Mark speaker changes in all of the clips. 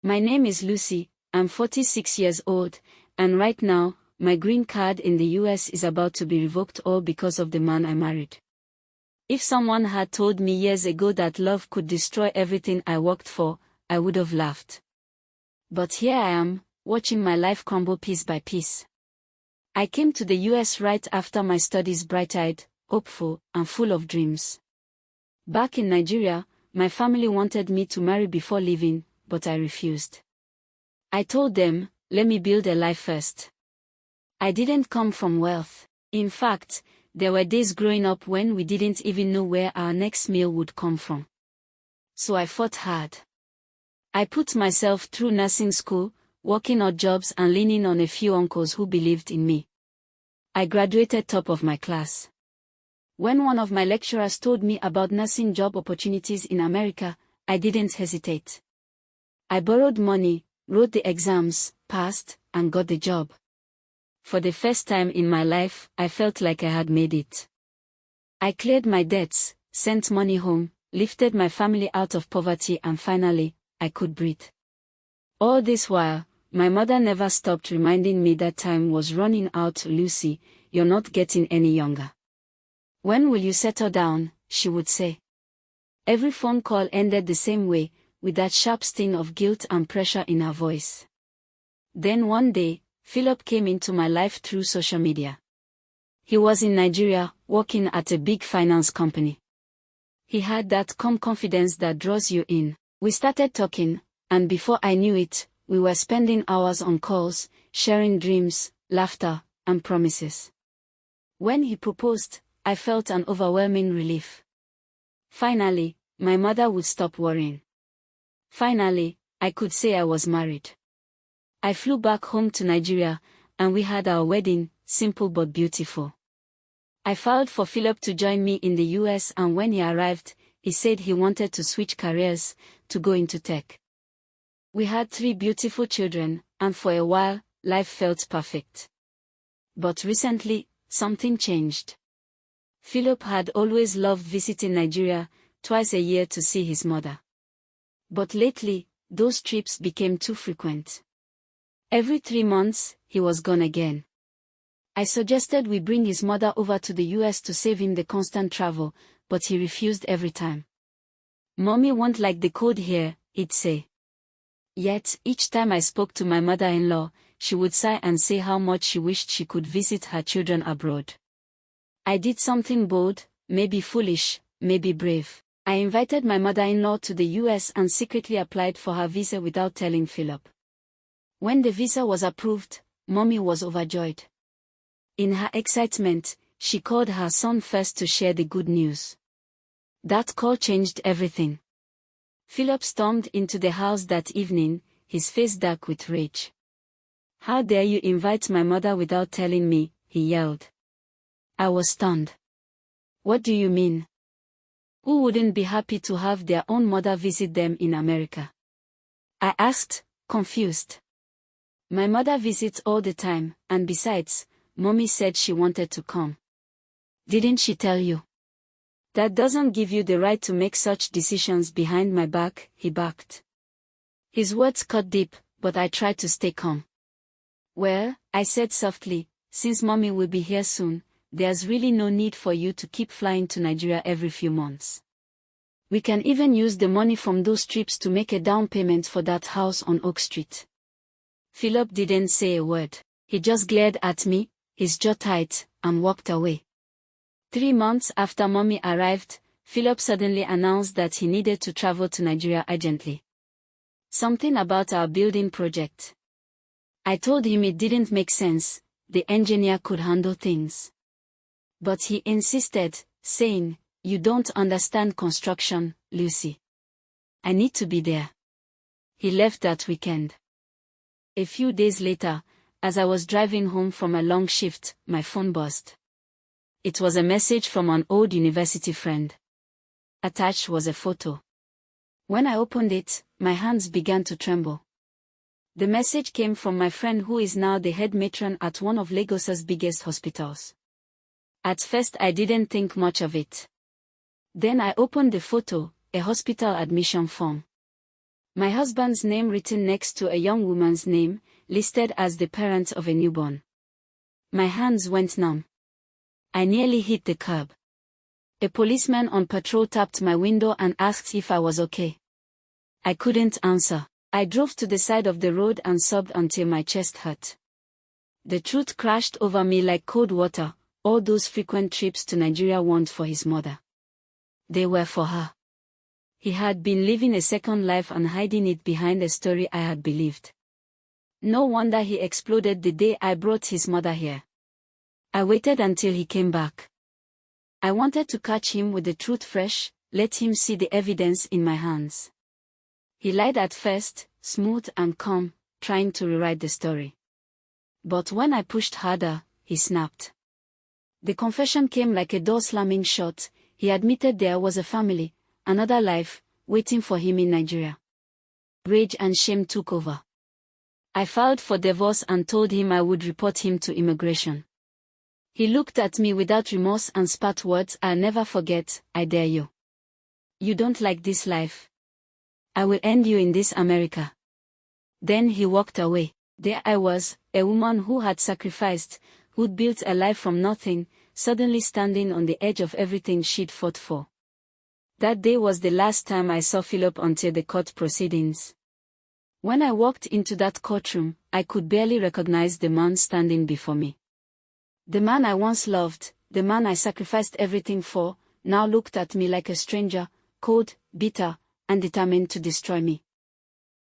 Speaker 1: My name is Lucy, I'm 46 years old, and right now, my green card in the US is about to be revoked all because of the man I married. If someone had told me years ago that love could destroy everything I worked for, I would have laughed. But here I am, watching my life crumble piece by piece. I came to the US right after my studies, bright-eyed, hopeful, and full of dreams. Back in Nigeria, my family wanted me to marry before leaving, but I refused. I told them, let me build a life first. I didn't come from wealth. In fact, there were days growing up when we didn't even know where our next meal would come from. So I fought hard. I put myself through nursing school, working odd jobs and leaning on a few uncles who believed in me. I graduated top of my class. When one of my lecturers told me about nursing job opportunities in America, I didn't hesitate. I borrowed money, wrote the exams, passed, and got the job. For the first time in my life, I felt like I had made it. I cleared my debts, sent money home, lifted my family out of poverty, and finally, I could breathe. All this while, my mother never stopped reminding me that time was running out. Lucy, you're not getting any younger. When will you settle down, she would say. Every phone call ended the same way, with that sharp sting of guilt and pressure in her voice. Then one day, Philip came into my life through social media. He was in Nigeria, working at a big finance company. He had that calm confidence that draws you in. We started talking, and before I knew it, we were spending hours on calls, sharing dreams, laughter, and promises. When he proposed, I felt an overwhelming relief. Finally, my mother would stop worrying. Finally, I could say I was married. I flew back home to Nigeria, and we had our wedding, simple but beautiful. I filed for Philip to join me in the US, and when he arrived, he said he wanted to switch careers, to go into tech. We had 3 beautiful children, and for a while, life felt perfect. But recently, something changed. Philip had always loved visiting Nigeria, twice a year to see his mother. But lately, those trips became too frequent. Every 3 months, he was gone again. I suggested we bring his mother over to the US to save him the constant travel, but he refused every time. Mommy won't like the code here, he'd say. Yet, each time I spoke to my mother-in-law, she would sigh and say how much she wished she could visit her children abroad. I did something bold, maybe foolish, maybe brave. I invited my mother-in-law to the US and secretly applied for her visa without telling Philip. When the visa was approved, Mommy was overjoyed. In her excitement, she called her son first to share the good news. That call changed everything. Philip stormed into the house that evening, his face dark with rage. How dare you invite my mother without telling me, he yelled. I was stunned. What do you mean? Who wouldn't be happy to have their own mother visit them in America? I asked, confused. My mother visits all the time, and besides, Mommy said she wanted to come. Didn't she tell you? That doesn't give you the right to make such decisions behind my back, he barked. His words cut deep, but I tried to stay calm. Well, I said softly, since Mommy will be here soon, there's really no need for you to keep flying to Nigeria every few months. We can even use the money from those trips to make a down payment for that house on Oak Street. Philip didn't say a word. He just glared at me, his jaw tight, and walked away. 3 months after Mommy arrived, Philip suddenly announced that he needed to travel to Nigeria urgently. Something about our building project. I told him it didn't make sense, the engineer could handle things. But he insisted, saying, you don't understand construction, Lucy. I need to be there. He left that weekend. A few days later, as I was driving home from a long shift, my phone buzzed. It was a message from an old university friend. Attached was a photo. When I opened it, my hands began to tremble. The message came from my friend who is now the head matron at one of Lagos's biggest hospitals. At first I didn't think much of it. Then I opened the photo, a hospital admission form. My husband's name written next to a young woman's name, listed as the parent of a newborn. My hands went numb. I nearly hit the curb. A policeman on patrol tapped my window and asked if I was okay. I couldn't answer. I drove to the side of the road and sobbed until my chest hurt. The truth crashed over me like cold water. All those frequent trips to Nigeria weren't for his mother. They were for her. He had been living a second life and hiding it behind a story I had believed. No wonder he exploded the day I brought his mother here. I waited until he came back. I wanted to catch him with the truth fresh, let him see the evidence in my hands. He lied at first, smooth and calm, trying to rewrite the story. But when I pushed harder, he snapped. The confession came like a door slamming shut. He admitted there was a family, another life, waiting for him in Nigeria. Rage and shame took over. I filed for divorce and told him I would report him to immigration. He looked at me without remorse and spat words I'll never forget. I dare you. You don't like this life. I will end you in this America. Then he walked away. There I was, a woman who had sacrificed, who'd built a life from nothing, suddenly standing on the edge of everything she'd fought for. That day was the last time I saw Philip until the court proceedings. When I walked into that courtroom, I could barely recognize the man standing before me. The man I once loved, the man I sacrificed everything for, now looked at me like a stranger, cold, bitter, and determined to destroy me.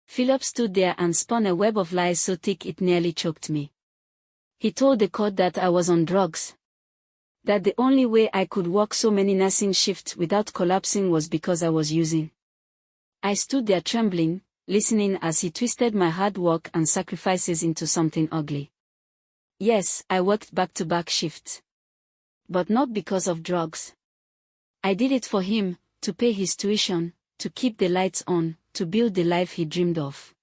Speaker 1: Philip stood there and spun a web of lies so thick it nearly choked me. He told the court that I was on drugs. That the only way I could work so many nursing shifts without collapsing was because I was using. I stood there trembling, listening as he twisted my hard work and sacrifices into something ugly. Yes, I worked back-to-back shifts. But not because of drugs. I did it for him, to pay his tuition, to keep the lights on, to build the life he dreamed of.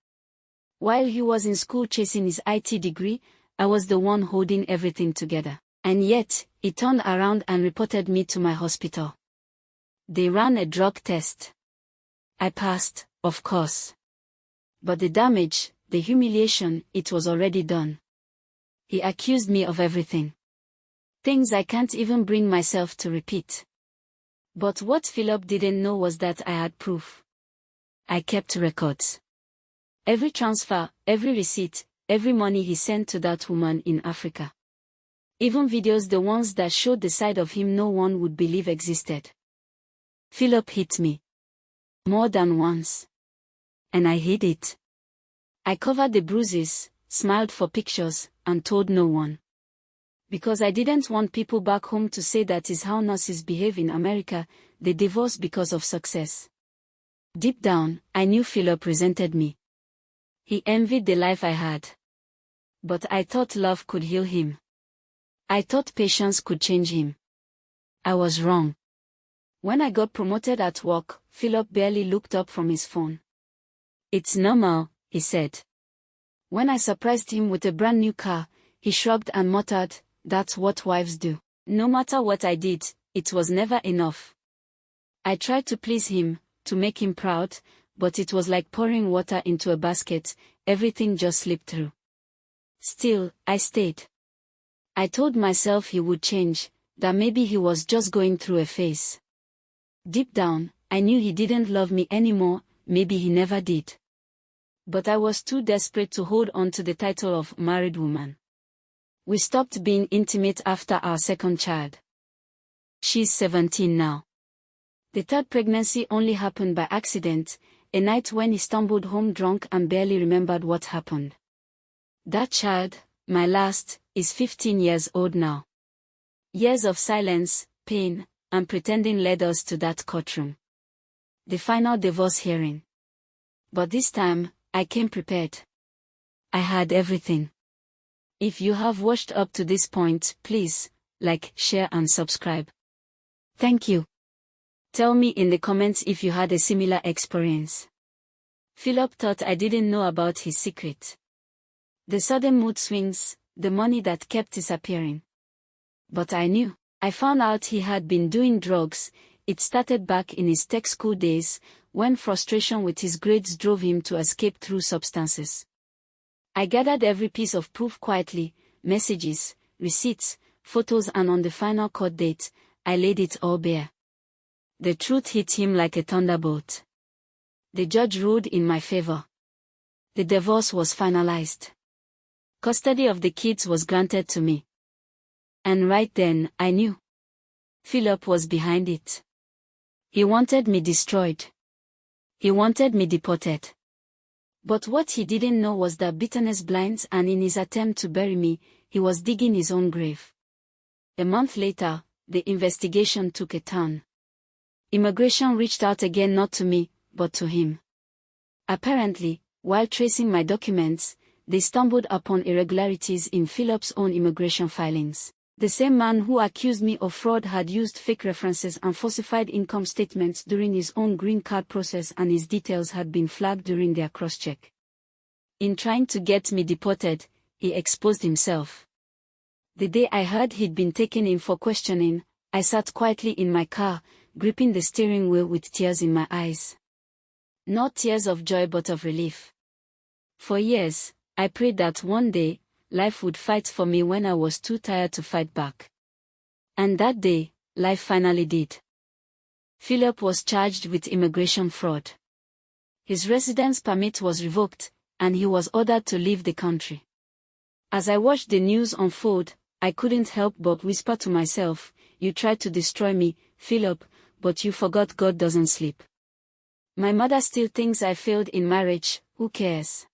Speaker 1: While he was in school chasing his IT degree, I was the one holding everything together. And yet, he turned around and reported me to my hospital. They ran a drug test. I passed, of course. But the damage, the humiliation, it was already done. He accused me of everything. Things I can't even bring myself to repeat. But what Philip didn't know was that I had proof. I kept records. Every transfer, every receipt, every money he sent to that woman in Africa. Even videos, the ones that showed the side of him no one would believe existed. Philip hit me. More than once. And I hid it. I covered the bruises, smiled for pictures, and told no one. Because I didn't want people back home to say that is how nurses behave in America, they divorce because of success. Deep down, I knew Philip resented me. He envied the life I had. But I thought love could heal him. I thought patience could change him. I was wrong. When I got promoted at work, Philip barely looked up from his phone. It's normal, he said. When I surprised him with a brand new car, he shrugged and muttered, that's what wives do. No matter what I did, it was never enough. I tried to please him, to make him proud, but it was like pouring water into a basket, everything just slipped through. Still, I stayed. I told myself he would change, that maybe he was just going through a phase. Deep down, I knew he didn't love me anymore, maybe he never did. But I was too desperate to hold on to the title of married woman. We stopped being intimate after our second child. She's 17 now. The third pregnancy only happened by accident, a night when he stumbled home drunk and barely remembered what happened. That child, my last, is 15 years old now. Years of silence, pain, and pretending led us to that courtroom. The final divorce hearing. But this time, I came prepared. I had everything. If you have watched up to this point, please, like, share and subscribe. Thank you. Tell me in the comments if you had a similar experience. Philip thought I didn't know about his secret. The sudden mood swings, the money that kept disappearing. But I knew. I found out he had been doing drugs. It started back in his tech school days, when frustration with his grades drove him to escape through substances. I gathered every piece of proof quietly, messages, receipts, photos, and on the final court date, I laid it all bare. The truth hit him like a thunderbolt. The judge ruled in my favor. The divorce was finalized. Custody of the kids was granted to me. And right then, I knew. Philip was behind it. He wanted me destroyed. He wanted me deported. But what he didn't know was that bitterness blinds, and in his attempt to bury me, he was digging his own grave. A month later, the investigation took a turn. Immigration reached out again, not to me, but to him. Apparently, while tracing my documents, they stumbled upon irregularities in Philip's own immigration filings. The same man who accused me of fraud had used fake references and falsified income statements during his own green card process, and his details had been flagged during their cross-check. In trying to get me deported, he exposed himself. The day I heard he'd been taken in for questioning, I sat quietly in my car, gripping the steering wheel with tears in my eyes. Not tears of joy but of relief. For years, I prayed that one day, life would fight for me when I was too tired to fight back. And that day, life finally did. Philip was charged with immigration fraud. His residence permit was revoked, and he was ordered to leave the country. As I watched the news unfold, I couldn't help but whisper to myself, "You tried to destroy me, Philip, but you forgot God doesn't sleep." My mother still thinks I failed in marriage. Who cares?